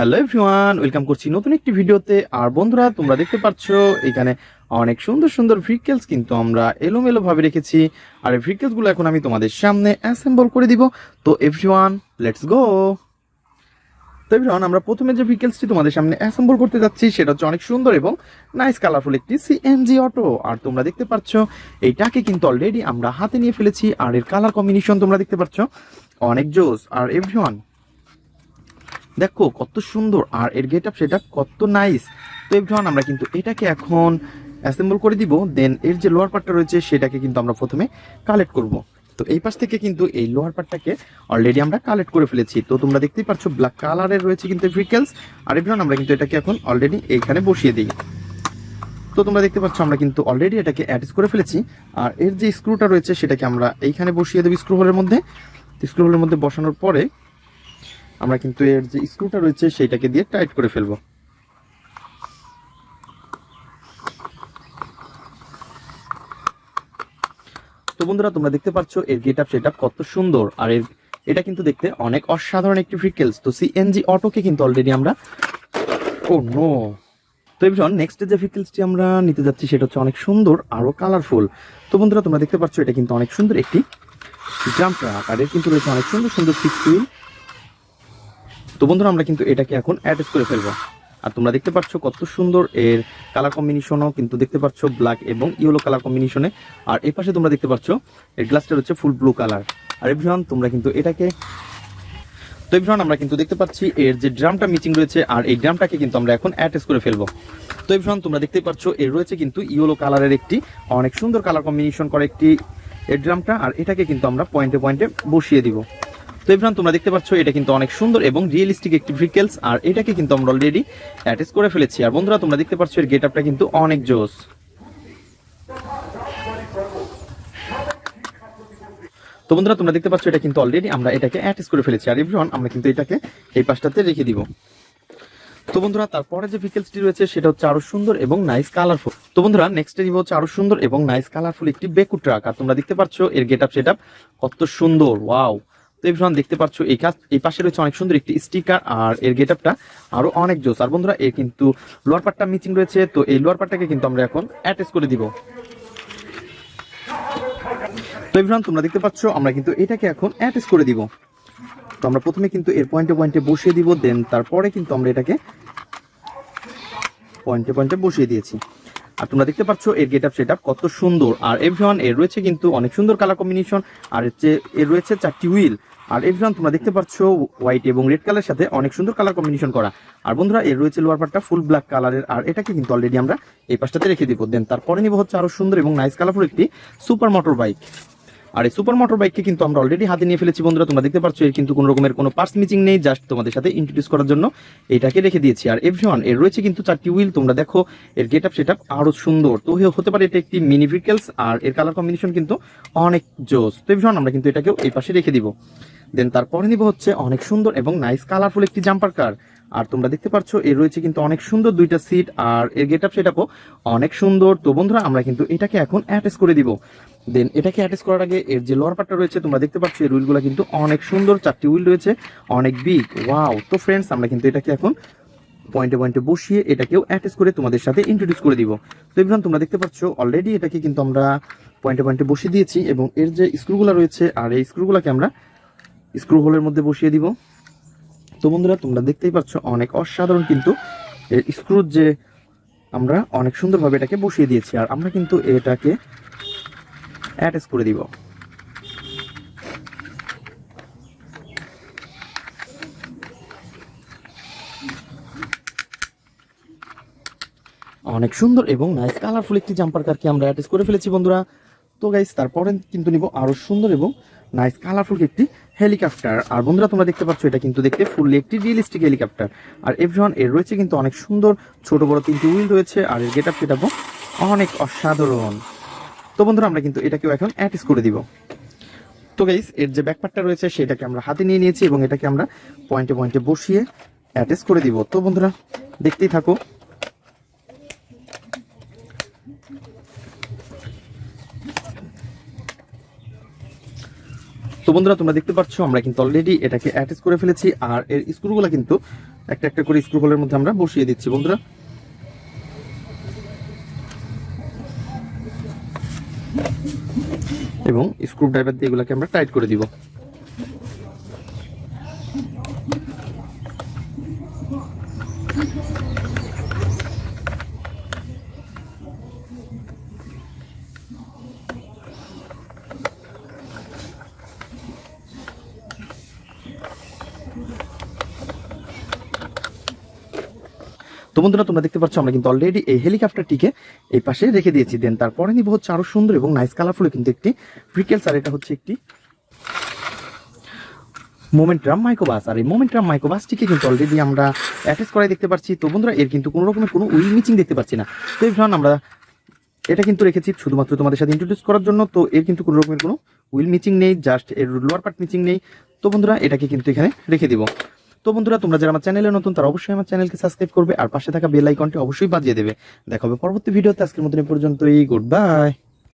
Hello everyone, welcome করছি নতুন একটি ভিডিওতে। আর বন্ধুরা, তোমরা দেখতে পাচ্ছ এখানে অনেক সুন্দর সুন্দর ভেহিকলস কিন্তু আমরা এলোমেলো ভাবে রেখেছি। আর এই ভেহিকলসগুলো এখন আমি তোমাদের সামনে অ্যাসেম্বল করে দিব। তো এভরিওয়ান, লেটস গো। তো এভরিওয়ান, আমরা প্রথমে যে ভেহিকলসটি তোমাদের সামনে অ্যাসেম্বল করতে যাচ্ছি সেটা হচ্ছে অনেক সুন্দর এবং নাইস কালারফুল একটি সিএনজি অটো। আর তোমরা দেখতে পাচ্ছ এইটাকে কিন্তু অলরেডি আমরা হাতে নিয়ে ফেলেছি। আর এর কালার কম্বিনেশন তোমরা দেখতে পাচ্ছ অনেক জোস। আর এভরিওয়ান দেখো কত সুন্দর, আর এর গেট আপ সেটা কত নাইস। তো এভরিওয়ান, আমরা কিন্তু এটাকে এখন অ্যাসেম্বল করে দিব। দেন এর যে লোয়ার পার্টটা রয়েছে সেটাকে কিন্তু আমরা প্রথমে কালেক্ট করব। তো এই পাশ থেকে কিন্তু এই লোয়ার পার্টটাকে অলরেডি আমরা কালেক্ট করে ফেলেছি। তো তোমরা দেখতেই পাচ্ছ ব্ল্যাক কালারের রয়েছে কিন্তু ভেহিকলস। আর এভরিওয়ান, আমরা কিন্তু এটাকে এখন অলরেডি এইখানে বসিয়ে দিই। তো তোমরা দেখতে পাচ্ছ আমরা কিন্তু অলরেডি এটাকে অ্যাটাচ করে ফেলেছি। আর এর যে স্ক্রুটা রয়েছে সেটাকে আমরা এইখানে বসিয়ে দেবো স্ক্রু হোলের মধ্যে। স্ক্রু হোলের মধ্যে বসানোর পরে আমরা কিন্তু এর যে স্ক্রুটা রয়েছে সেইটাকে দিয়ে টাইট করে ফেলবো। তো বন্ধুরা, তোমরা দেখতে পাচ্ছ এর গেট আপ সেটআপ কত সুন্দর। আর এটা কিন্তু দেখতে অনেক অসাধারণ একটি ভেহিকলস। তো সিএনজি অটোকে কিন্তু অলরেডি আমরা ও নো। তো এবার নেক্সট যে ভেহিকলসটি আমরা নিতে যাচ্ছি সেটা হচ্ছে অনেক সুন্দর আরো কালারফুল। তো বন্ধুরা, তোমরা দেখতে পাচ্ছ এটা কিন্তু অনেক সুন্দর একটি ড্রাম ট্রাক। আর এর কিন্তু রয়েছে অনেক সুন্দর সুন্দর সিক্স হুইল। তো বন্ধুরা, আমরা কিন্তু এটাকে এখন অ্যাটাচ করে ফেলবো। আর তোমরা দেখতে পাচ্ছ কত সুন্দর এর কালার কম্বিনেশনও কিন্তু দেখতে পাচ্ছ ব্ল্যাক এবং ইয়েলো কালার কম্বিনেশনে। আর এই পাশে তোমরা দেখতে পাচ্ছ এর গ্লাসটা হচ্ছে ফুল ব্লু কালার। আর এভরিওয়ান, তোমরা কিন্তু এটাকে তো এভরিওয়ান, আমরা কিন্তু দেখতে পাচ্ছি এর যে ড্রামটা মিচিং রয়েছে। আর এই ড্রামটাকে কিন্তু আমরা এখন অ্যাটাচ করে ফেলবো। তো এভরিওয়ান, তোমরা দেখতে পাচ্ছ এর রয়েছে কিন্তু ইয়েলো কালারের একটি অনেক সুন্দর কালার কম্বিনেশন করে একটি এর ড্রামটা। আর এটাকে কিন্তু আমরা পয়েন্টে পয়েন্টে বসিয়ে দিব। তো এভরিওয়ান, তোমরা দেখতে পাচ্ছ এটা কিন্তু অনেক সুন্দর এবং রিয়েলিস্টিক একটি ভেহিকলস। আর এটাকে কিন্তু আমরা অলরেডি অ্যাটাচ করে ফেলেছি। আর বন্ধুরা, তোমরা দেখতে পাচ্ছ এর গেট আপটা কিন্তু অনেক জোস। তো বন্ধুরা, তোমরা দেখতে পাচ্ছ এটা কিন্তু অলরেডি আমরা এটাকে অ্যাটাচ করে ফেলেছি। আর এভরিওয়ান, আমরা কিন্তু এটাকে এই পাশটাতে রেখে দিব। তো বন্ধুরা, তারপরে যে ভেহিকলসটি রয়েছে সেটা হচ্ছে আরো সুন্দর এবং নাইস কালারফুল। তো বন্ধুরা, নেক্সটে নিব হচ্ছে আরো সুন্দর এবং নাইস কালারফুল একটি বেকু ট্রাক। আর তোমরা দেখতে পাচ্ছ এর গেট আপ সেটআপ কত সুন্দর, ওয়াও। তো এভরিওয়ান, দেখতে পাচ্ছ এই পাশে রয়েছে অনেক সুন্দর একটি স্টিকার। আর এর গেট আপটা আরো অনেক জোস। আর বন্ধুরা, এর কিন্তু লোয়ার পার্টটা মিচিং রয়েছে। তো এই লোয়ার পার্টটাকে কিন্তু আমরা এখন অ্যাটাচ করে দিব। তো এভরিওয়ান, তোমরা দেখতে পাচ্ছ আমরা কিন্তু এটাকে এখন অ্যাটাচ করে দিব। তো আমরা প্রথমে কিন্তু এর পয়েন্টে পয়েন্টে বসিয়ে দিব। দেন তারপরে কিন্তু আমরা এটাকে পয়েন্টে পয়েন্টে বসিয়ে দিয়েছি। আর তোমরা দেখতে পাচ্ছ এর গেট আপ সেটআপ কত সুন্দর। আর এভরিওয়ান, এর রয়েছে কিন্তু অনেক সুন্দর কালার কম্বিনেশন। আর এর রয়েছে 4টি হুইল। আর এভরিওয়ান, তোমরা দেখতে পাচ্ছ হোয়াইট এবং রেড কালারের সাথে অনেক সুন্দর কালার কম্বিনেশন করা। আর বন্ধুরা, এর রয়েছে লোয়ার পার্টটা ফুল ব্ল্যাক কালারের। আর এটাকে কিন্তু অলরেডি আমরা এই পাশটাতে রেখে দিব। দেন তারপরে নিব হচ্ছে আরো সুন্দর এবং নাইস কালারফুল একটি সুপার মোটর বাইক। আর এই সুপার মোটর বাইককে কিন্তু আমরা অলরেডি হাতে নিয়ে ফেলেছি। বন্ধুরা, তোমরা দেখতে পাচ্ছ এর কিন্তু কোনো রকমের কোনো পার্টস মিচিং নেই, জাস্ট তোমাদের সাথে ইন্ট্রোডিউস করার জন্য এটাকে রেখে দিয়েছি। আর এভরিওয়ান, এর রয়েছে কিন্তু 4টি হুইল। তোমরা দেখো এর গেট আপ সেটআপ আরো সুন্দর। তো হতে পারে এটা একটি মিনি ভেহিকলস। আর এর কালার কম্বিনেশন কিন্তু অনেক জোস। তো এভরিওয়ান, আমরা কিন্তু এটাকেও এই পাশে রেখে দিব। দেন তারপরে নিব হচ্ছে অনেক সুন্দর এবং নাইস কালারফুল একটি জাম্পার কার। আর তোমরা দেখতে পাচ্ছ এর রয়েছে কিন্তু অনেক সুন্দর 2টা সিট। আর এর গেট আপ সেটআপও অনেক সুন্দর। তো বন্ধুরা, আমরা কিন্তু এটাকে এখন অ্যাটাচ করে দিব। দেন এটাকে অ্যাটাচ করার আগে এর যে লোয়ার পার্টটা রয়েছে তোমরা দেখতে পাচ্ছ এই হুইলগুলো কিন্তু অনেক সুন্দর, 4টি হুইল রয়েছে, অনেক বিগ, ওয়াও। তো ফ্রেন্ডস, আমরা কিন্তু এটাকে এখন পয়েন্টে পয়েন্টে বসিয়ে এটাকেও অ্যাটাচ করে তোমাদের সাথে ইন্ট্রোডিউস করে দিব। তো এবার তোমরা দেখতে পাচ্ছ অলরেডি এটাকে কিন্তু আমরা পয়েন্টে পয়েন্টে বসিয়ে দিয়েছি এবং এর যে স্ক্রুগুলো রয়েছে আর এই স্ক্রুগুলোকে আমরা স্ক্রু হোলের মধ্যে বসিয়ে দিব। তো বন্ধুরা, তোমরা দেখতেই পাচ্ছ অনেক অসাধারণ কিন্তু এর স্ক্রুর যে আমরা অনেক সুন্দরভাবে এটাকে বসিয়ে দিয়েছি। আর আমরা কিন্তু এটাকে অ্যাটাচ করে দিব। অনেক সুন্দর এবং নাইস কালারফুল একটি জাম্পার কারকে আমরা অ্যাটাচ করে ফেলেছি বন্ধুরা। তো গাইস, তারপরে কিন্তু নিব আরো সুন্দর এবং নাইস কালারফুল একটি হেলিকপ্টার। আর বন্ধুরা, তোমরা দেখতে পাচ্ছ এটা কিন্তু দেখতে ফুললি একটি রিয়েলিস্টিক হেলিকপ্টার। আর এভরিওয়ান, এর রয়েছে কিন্তু অনেক সুন্দর ছোট বড় 3টি হুইল রয়েছে। আর এর গেট আপ সেটআপও অনেক অসাধারণ। তো বন্ধুরা, আমরা কিন্তু এটাকেও এখন অ্যাটাচ করে দিব। তো গাইস, এর যে ব্যাকপার্টটা রয়েছে সেটাকে আমরা হাতে নিয়ে নিয়েছি এবং এটাকে আমরা পয়েন্টে পয়েন্টে বসিয়ে অ্যাটাচ করে দিব। তো বন্ধুরা, দেখতেই থাকো। তো বন্ধুরা, তোমরা দেখতে পাচ্ছ আমরা কিন্তু অলরেডি এটাকে অ্যাটাচ করে ফেলেছি। আর এর স্ক্রুগুলো কিন্তু একটা একটা করে স্ক্রু হোলের মধ্যে আমরা বসিয়ে দিচ্ছি বন্ধুরা। এবং স্ক্রু ড্রাইভার দিয়ে এগুলোকে আমরা টাইট করে দিব। তো বন্ধুরা তোমরা দেখতে পাচ্ছ আমরা কিন্তু অলরেডি এই হেলিকপ্টারটিকে এই পাশে রেখে দিয়েছি। দেন তারপরে নিব হচ্ছে আরো সুন্দর এবং নাইস কালারফুল কিন্তু একটি প্রিকেলস, আর এটা হচ্ছে একটি মোমেন্টাম মাইক্রোবাস। আর এই মোমেন্টাম মাইক্রোবাসটিকে কিন্তু অলরেডি আমরা অ্যাটাচ করাই দেখতে পাচ্ছি। তো বন্ধুরা এর কিন্তু কোনো রকমের কোনো উইল মিচিং দেখতে পাচ্ছি না। তো এই আমরা এটা কিন্তু রেখেছি শুধুমাত্র তোমাদের সাথে ইন্ট্রোডিউস করার জন্য। তো এর কিন্তু কোনো রকমের কোনো উইল মিচিং নেই, জাস্ট এর লোয়ার পার্ট মিচিং নেই। তো বন্ধুরা এটাকে কিন্তু এখানে রেখে দিব। তো বন্ধুরা তোমরা যারা আমার চ্যানেলে নতুন তারা অবশ্যই আমার চ্যানেলকে সাবস্ক্রাইব করবে আর পাশে থাকা বেল আইকনটি অবশ্যই বাজিয়ে দেবে। দেখা হবে পরবর্তী ভিডিওতে। আজকের মতন এই পর্যন্তই, গুড বাই।